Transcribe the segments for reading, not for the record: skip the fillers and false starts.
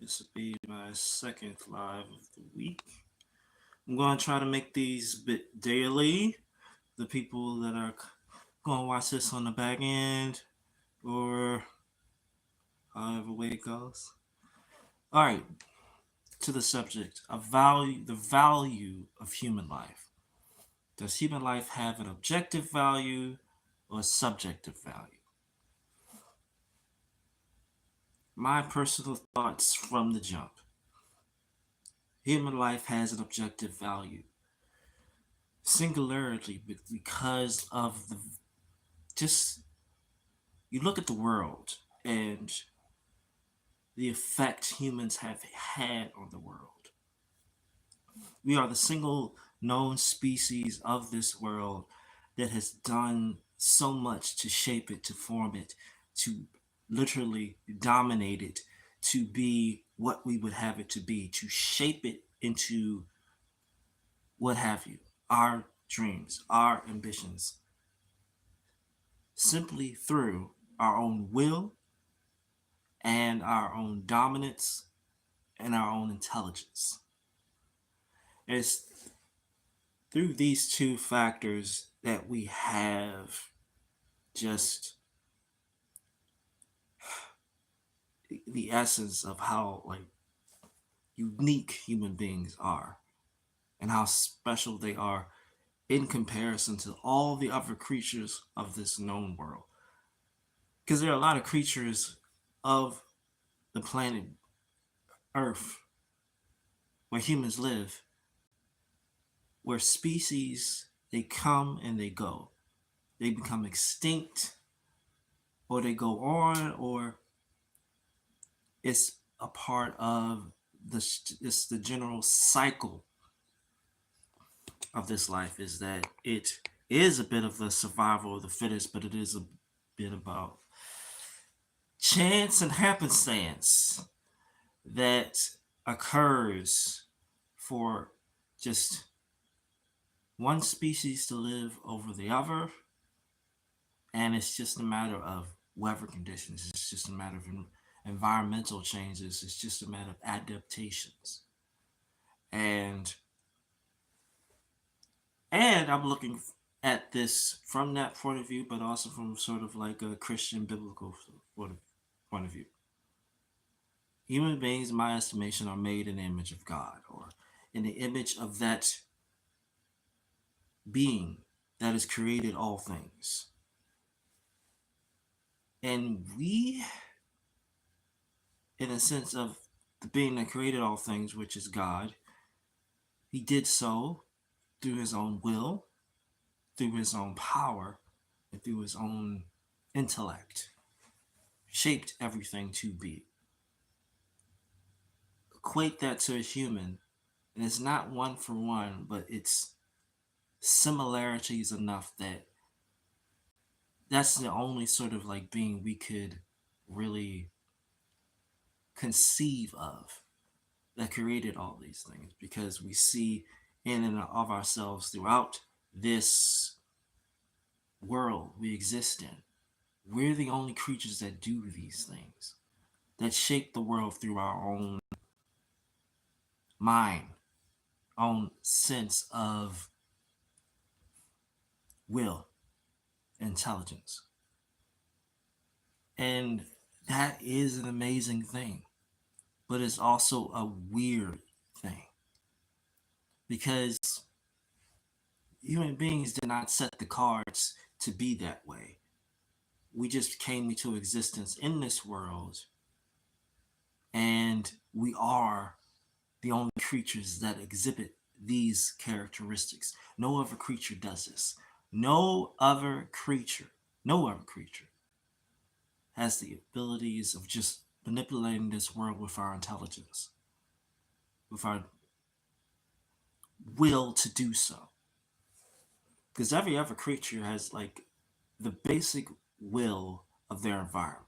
This will be my second live of the week. I'm going to try to make these bit daily. The people that are going to watch this on the back end or however way it goes. All right, to the subject of the value of human life. Does human life have an objective value or a subjective value? My personal thoughts from the jump. Human life has an objective value. Singularly because of the just you look at the world and the effect humans have had on the world. We are the single known species of this world that has done so much to shape it, to form it, to literally dominate it, to be what we would have it to be, to shape it into what have you, our dreams, our ambitions, simply through our own will and our own dominance and our own intelligence. It's through these two factors that we have just the essence of how unique human beings are and how special they are in comparison to all the other creatures of this known world. Because there are a lot of creatures of the planet Earth where humans live, where species they come and they go. They become extinct or they go on or it's a part of it's the general cycle of this life is that it is a bit of the survival of the fittest, but it is a bit about chance and happenstance that occurs for just one species to live over the other, and it's just a matter of weather conditions. It's just a matter of environmental changes. It's just a matter of adaptations. And I'm looking at this from that point of view, but also from sort of like a Christian biblical point of view. Human beings, in my estimation, are made in the image of God, or in the image of that being that has created all things. And we, in a sense of the being that created all things, which is God, he did so through his own will, through his own power, and through his own intellect, shaped everything to be. Equate that to a human, and it's not one for one, but it's similarities enough that that's the only sort of like being we could really conceive of that created all these things because we see in and of ourselves throughout this world we exist in. We're the only creatures that do these things, that shape the world through our own mind, own sense of will, intelligence. And that is an amazing thing, but it's also a weird thing because human beings did not set the cards to be that way. We just came into existence in this world, and we are the only creatures that exhibit these characteristics. No other creature does this. No other creature has the abilities of just manipulating this world with our intelligence, with our will to do so. Because every other creature has like the basic will of their environment.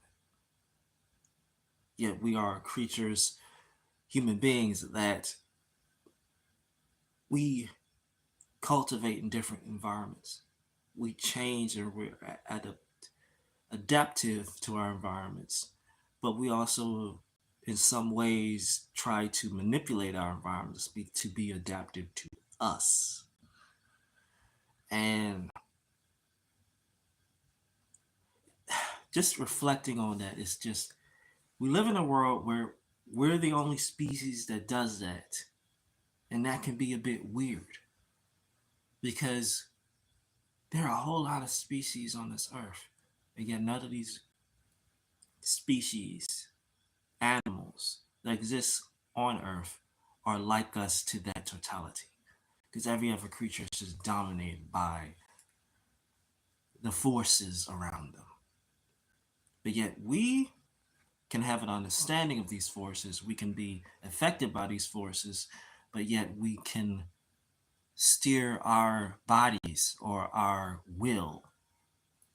Yet we are creatures, human beings, that we cultivate in different environments. We change and we're adaptive to our environments, but we also in some ways try to manipulate our environment to be adapted to us. And just reflecting on that, it's just we live in a world where we're the only species that does that. And that can be a bit weird because there are a whole lot of species on this earth. And yet none of these species, animals that exist on earth are like us to that totality. Because every other creature is just dominated by the forces around them. But yet we can have an understanding of these forces. We can be affected by these forces, but yet we can steer our bodies or our will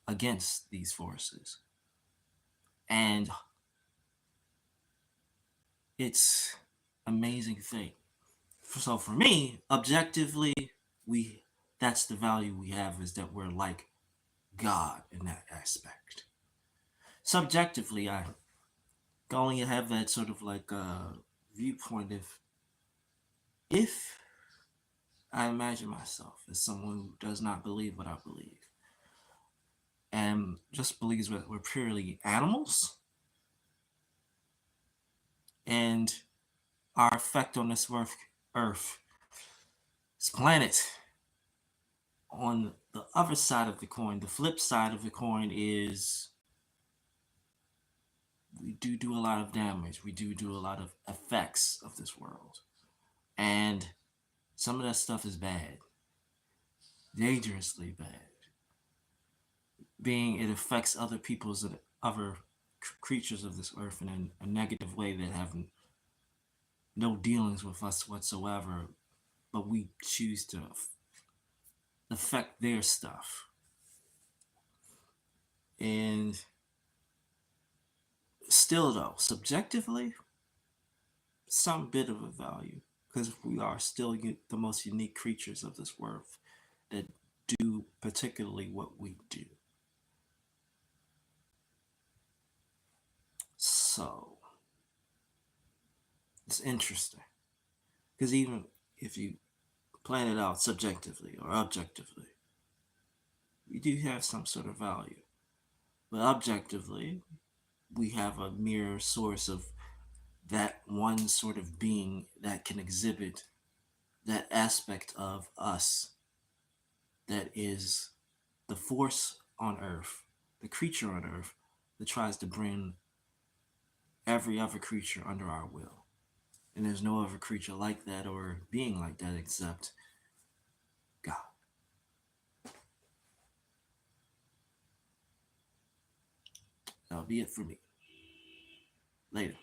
against these forces. And it's amazing thing. So for me, objectively, we that's the value we have, is that we're like God in that aspect. Subjectively, I can only have that sort of like viewpoint if I imagine myself as someone who does not believe what I believe and just believes we're purely animals, and our effect on this earth, this planet. On the other side of the coin, the flip side of the coin is we do a lot of damage. We do a lot of effects of this world. And some of that stuff is bad, dangerously bad. Being it affects other people's and other creatures of this earth in a negative way that have no dealings with us whatsoever, but we choose to affect their stuff. And still, though, subjectively, some bit of a value because we are still the most unique creatures of this earth that do particularly what we do. So it's interesting because even if you plan it out subjectively or objectively, we do have some sort of value. But objectively, we have a mere source of that one sort of being that can exhibit that aspect of us that is the force on earth, the creature on earth that tries to bring every other creature under our will. And there's no other creature like that or being like that except God. That'll be it for me. Later.